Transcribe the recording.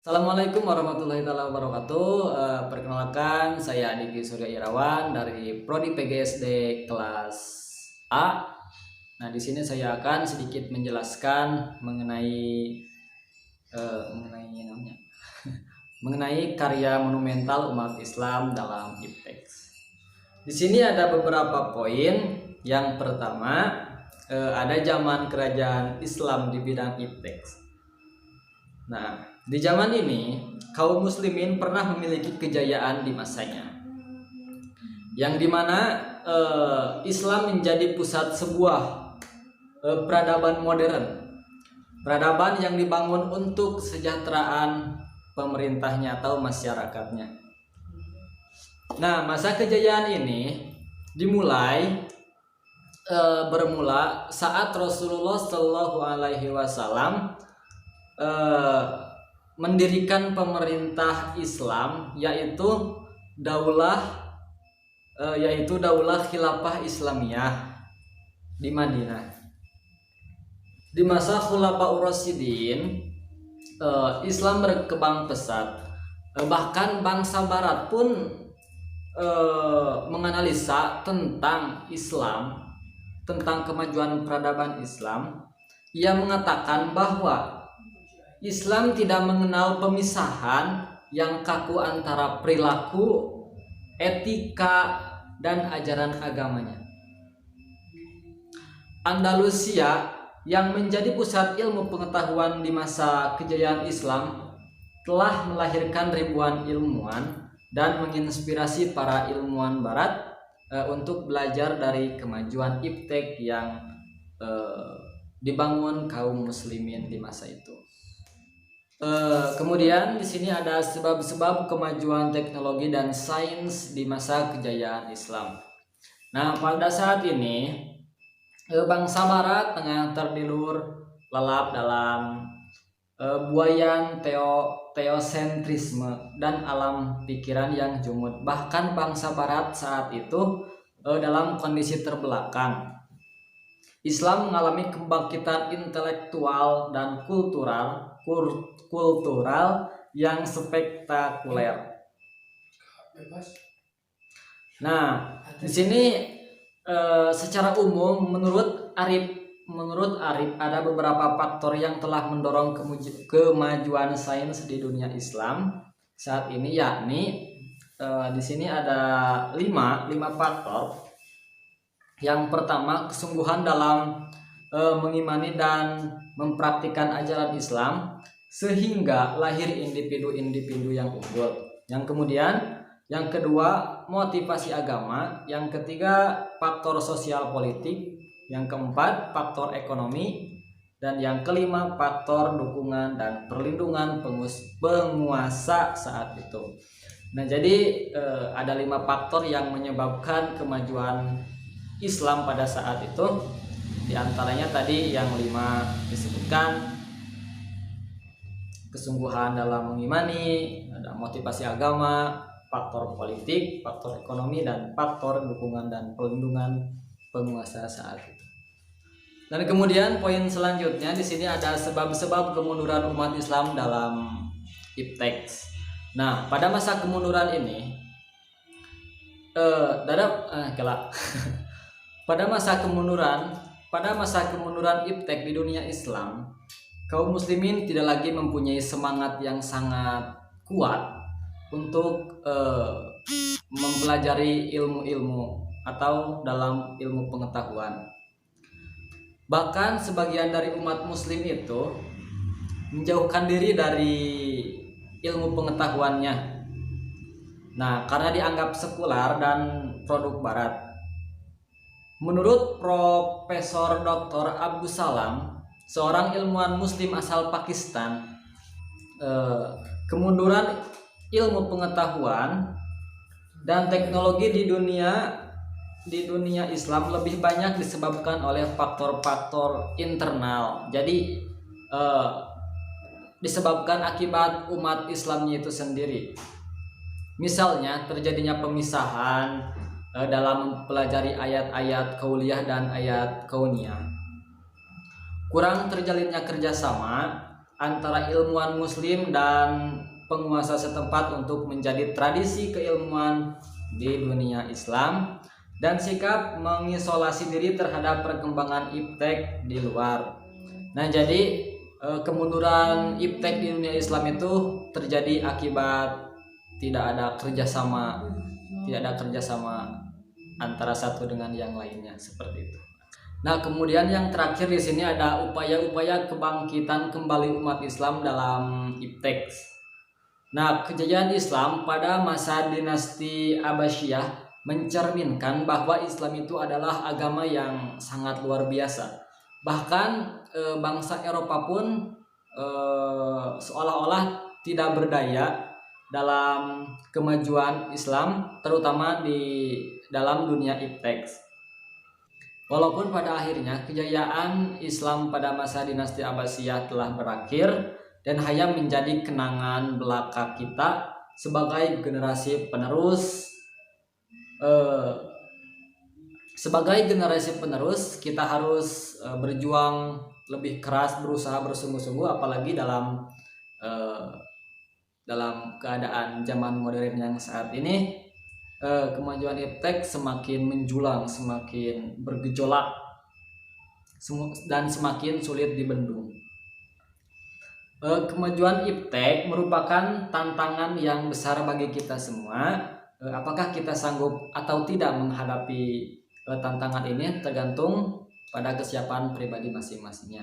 Assalamualaikum warahmatullahi wabarakatuh. Perkenalkan, saya Adiki Surya Irawan dari Prodi PGSD kelas A. Nah, di sini saya akan sedikit menjelaskan mengenai mengenai karya monumental umat Islam dalam IPTEX. Di sini ada beberapa poin. Yang pertama, ada zaman kerajaan Islam di bidang IPTEX. Nah, di zaman ini kaum muslimin pernah memiliki kejayaan di masanya, yang dimana Islam menjadi pusat sebuah peradaban modern, peradaban yang dibangun untuk kesejahteraan pemerintahnya atau masyarakatnya. Nah, masa kejayaan ini bermula saat Rasulullah Shallallahu Alaihi Wasallam mendirikan pemerintah Islam, yaitu daulah Khilafah Islamiyah di Madinah. Di masa Khulafaur Rasyidin, Islam berkembang pesat. Bahkan bangsa Barat pun menganalisa tentang Islam, tentang kemajuan peradaban Islam. Ia mengatakan bahwa Islam tidak mengenal pemisahan yang kaku antara perilaku, etika, dan ajaran agamanya. Andalusia yang menjadi pusat ilmu pengetahuan di masa kejayaan Islam telah melahirkan ribuan ilmuwan dan menginspirasi para ilmuwan Barat untuk belajar dari kemajuan IPTEK yang dibangun kaum muslimin di masa itu. Kemudian di sini ada sebab-sebab kemajuan teknologi dan sains di masa kejayaan Islam. Nah, pada saat ini bangsa Barat tengah tertidur lelap dalam buayan teosentrisme dan alam pikiran yang jumud. Bahkan bangsa Barat saat itu dalam kondisi terbelakang. Islam mengalami kebangkitan intelektual dan kultural yang spektakuler. Nah, di sini secara umum menurut Arif ada beberapa faktor yang telah mendorong kemajuan sains di dunia Islam saat ini, yakni di sini ada lima faktor. Yang pertama, kesungguhan dalam mengimani dan mempraktikkan ajaran Islam sehingga lahir individu-individu yang unggul. Yang kedua, motivasi agama. Yang ketiga, faktor sosial politik. Yang keempat, faktor ekonomi. Dan yang kelima, faktor dukungan dan perlindungan penguasa saat itu. Nah, jadi ada 5 faktor yang menyebabkan kemajuan Islam pada saat itu. Di antaranya tadi yang 5 disebutkan: kesungguhan dalam mengimani, ada motivasi agama, faktor politik, faktor ekonomi, dan faktor dukungan dan perlindungan penguasa saat itu. Dan kemudian poin selanjutnya di sini ada sebab-sebab kemunduran umat Islam dalam IPTEX. Nah, pada masa kemunduran ini pada masa kemunduran IPTEK di dunia Islam, kaum muslimin tidak lagi mempunyai semangat yang sangat kuat untuk mempelajari ilmu-ilmu atau dalam ilmu pengetahuan. Bahkan sebagian dari umat muslim itu menjauhkan diri dari ilmu pengetahuannya. Nah, karena dianggap sekular dan produk barat. Menurut Profesor Dr. Abdus Salam, seorang ilmuwan muslim asal Pakistan, kemunduran ilmu pengetahuan dan teknologi di dunia Islam lebih banyak disebabkan oleh faktor-faktor internal. Jadi disebabkan akibat umat Islamnya itu sendiri. Misalnya terjadinya pemisahan dalam mempelajari ayat-ayat kauliyah dan ayat kauniyah, kurang terjalinnya kerjasama antara ilmuwan muslim dan penguasa setempat untuk menjadi tradisi keilmuan di dunia Islam, dan sikap mengisolasi diri terhadap perkembangan iptek di luar. Nah, jadi kemunduran iptek di dunia Islam itu terjadi akibat tidak ada kerjasama antara satu dengan yang lainnya, seperti itu. Nah, kemudian yang terakhir di sini ada upaya-upaya kebangkitan kembali umat Islam dalam iptek. Nah, kejayaan Islam pada masa dinasti Abbasiyah mencerminkan bahwa Islam itu adalah agama yang sangat luar biasa. Bahkan bangsa Eropa pun seolah-olah tidak berdaya dalam kemajuan Islam, terutama di dalam dunia iptek. Walaupun pada akhirnya kejayaan Islam pada masa dinasti Abbasiyah telah berakhir dan hanya menjadi kenangan belaka kita sebagai generasi penerus. Kita harus berjuang lebih keras, berusaha bersungguh-sungguh, apalagi dalam keadaan zaman modern yang saat ini. Kemajuan iptek semakin menjulang, semakin bergejolak, dan semakin sulit dibendung. Kemajuan iptek merupakan tantangan yang besar bagi kita semua. Apakah kita sanggup atau tidak menghadapi tantangan ini tergantung pada kesiapan pribadi masing-masingnya.